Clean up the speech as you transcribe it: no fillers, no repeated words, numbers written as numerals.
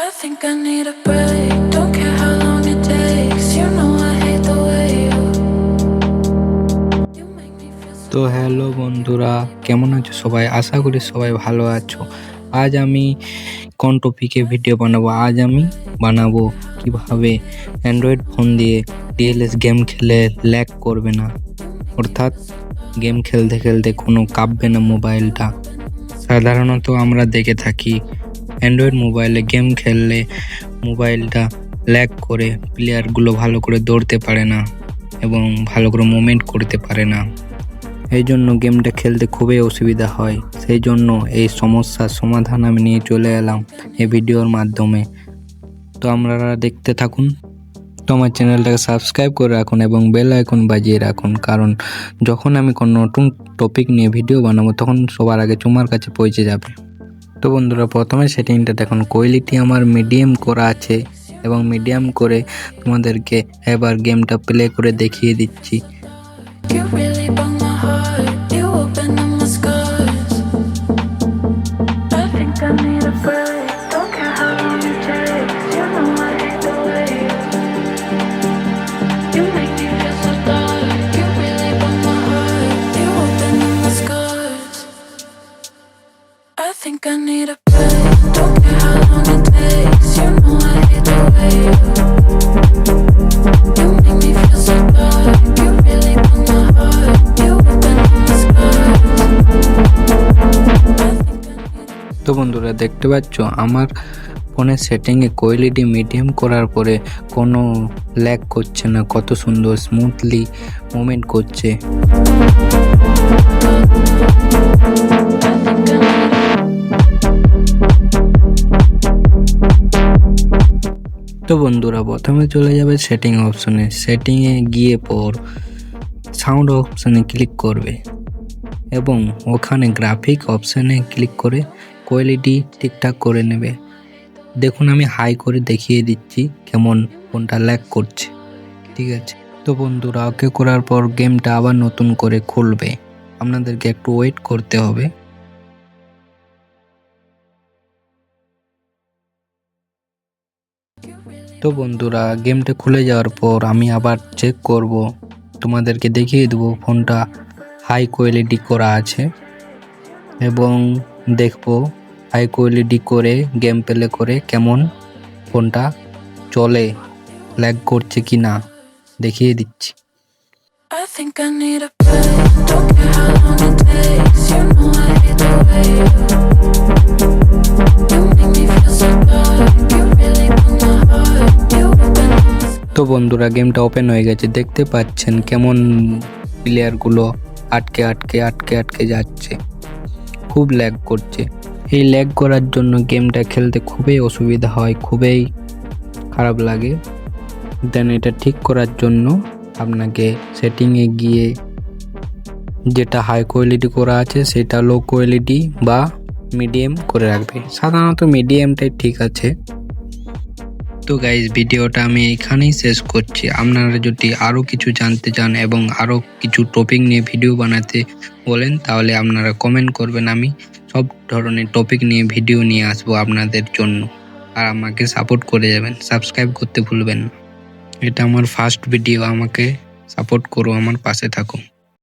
I think I need a break. Don't care how long it takes. You know I hate the way you make me feel so. তো hello বন্ধুরা, কেমন আছো সবাই? আশা করি সবাই ভালো আছো। আজ আমি কোন টপিকে ভিডিও বানাবো? আজ আমি বানাবো কিভাবে অ্যান্ড্রয়েড ফোন দিয়ে ডিএলএস গেম খেলে ল্যাগ করবে না, অর্থাৎ গেম খেলতে খেলতে কোনো কাঁপবে না মোবাইলটা। সাধারণত আমরা দেখে থাকি অ্যান্ড্রয়েড মোবাইলে গেম খেললে মোবাইলটা ল্যাগ করে, প্লেয়ারগুলো ভালো করে দৌড়তে পারে না এবং ভালো করে মুভমেন্ট করতে পারে না। এই জন্য গেমটা খেলতে খুবই অসুবিধা হয়। সেই জন্য এই সমস্যার সমাধান আমি নিয়ে চলে এলাম এই ভিডিওর মাধ্যমে। তো আপনারা দেখতে থাকুন। তো আমার চ্যানেলটাকে সাবস্ক্রাইব করে রাখুন এবং বেল আইকন বাজিয়ে রাখুন, কারণ যখন আমি কোনো নতুন টপিক নিয়ে ভিডিও বানাবো তখন সবার আগে তোমার কাছে পৌঁছে যাবে। তো বন্ধুরা, প্রথমে সেটিংটা দেখুন। কোয়ালিটি আমার মিডিয়াম করা আছে এবং মিডিয়াম করে তোমাদেরকে এবার গেমটা প্লে করে দেখিয়ে দিচ্ছি। You really broke my heart. You opened up my scars. I think I need a break. Don't care how long it takes. You know I hate the way you make me feel so dark. You really broke my heart. You opened up my scars. I think I need a break. Don't care how long it takes. You know I hate the way you make me feel so dark. You really broke my heart. You opened up my scars. তো বন্ধুরা, দেখতে পাচ্ছ আমার ফোনের সেটিংয়ে quality medium করার পরে কোনো ল্যাগ করছে না, কত সুন্দর স্মুথলি মুভমেন্ট করছে। তো বন্ধুরা, প্রথমে চলে যাবে সেটিং অপশনে। সেটিংয়ে গিয়ে পর সাউন্ড অপশনে ক্লিক করবে এবং ওখানে গ্রাফিক অপশানে ক্লিক করে কোয়ালিটি ঠিকঠাক করে নেবে। দেখুন, আমি হাই করে দেখিয়ে দিচ্ছি কেমন ফোনটা ল্যাগ করছে। ঠিক আছে। তো বন্ধুরা, ওকে করার পর গেমটা আবার নতুন করে খুলবে। আপনাদেরকে একটু ওয়েট করতে হবে। তো বন্ধুরা, গেমটা খুলে যাওয়ার পর আমি আবার চেক করব, তোমাদেরকে দেখিয়ে দেবো ফোনটা হাই কোয়ালিটি করা আছে এবং দেখবো হাই কোয়ালিটি করে গেম প্লে করে কেমন ফোনটা চলে, ল্যাগ করছে কি না দেখিয়ে দিচ্ছি। I think I need a break. Don't care how long it takes. You know I hate the way you make me feel so dark. You really broke my heart. You opened up my scars. তো বন্ধুরা, গেমটা open হয়ে গেছে। দেখতে পাচ্ছেন কেমন প্লেয়ারগুলো আটকে আটকে আটকে আটকে যাচ্ছে, খুব ল্যাগ করছে। এই ল্যাগ করার জন্য গেমটা খেলতে খুবই অসুবিধা হয়, খুবই খারাপ লাগে। দেন এটা ঠিক করার জন্য আপনাকে সেটিংয়ে গিয়ে যেটা হাই কোয়ালিটি করা আছে সেটা লো কোয়ালিটি বা মিডিয়াম করে রাখবে। সাধারণত মিডিয়ামটাই ঠিক আছে। তো গাইজ, ভিডিওটা আমি এইখানেই শেষ করছি। আপনারা যদি আরও কিছু জানতে চান এবং আরও কিছু টপিক নিয়ে ভিডিও বানাতে বলেন তাহলে আপনারা কমেন্ট করবেন। আমি সব ধরনের টপিক নিয়ে ভিডিও নিয়ে আসবো আপনাদের জন্য। আর আমাকে সাপোর্ট করে যাবেন, সাবস্ক্রাইব করতে ভুলবেন না। এটা আমার ফার্স্ট ভিডিও, আমাকে সাপোর্ট করো, আমার পাশে থাকো।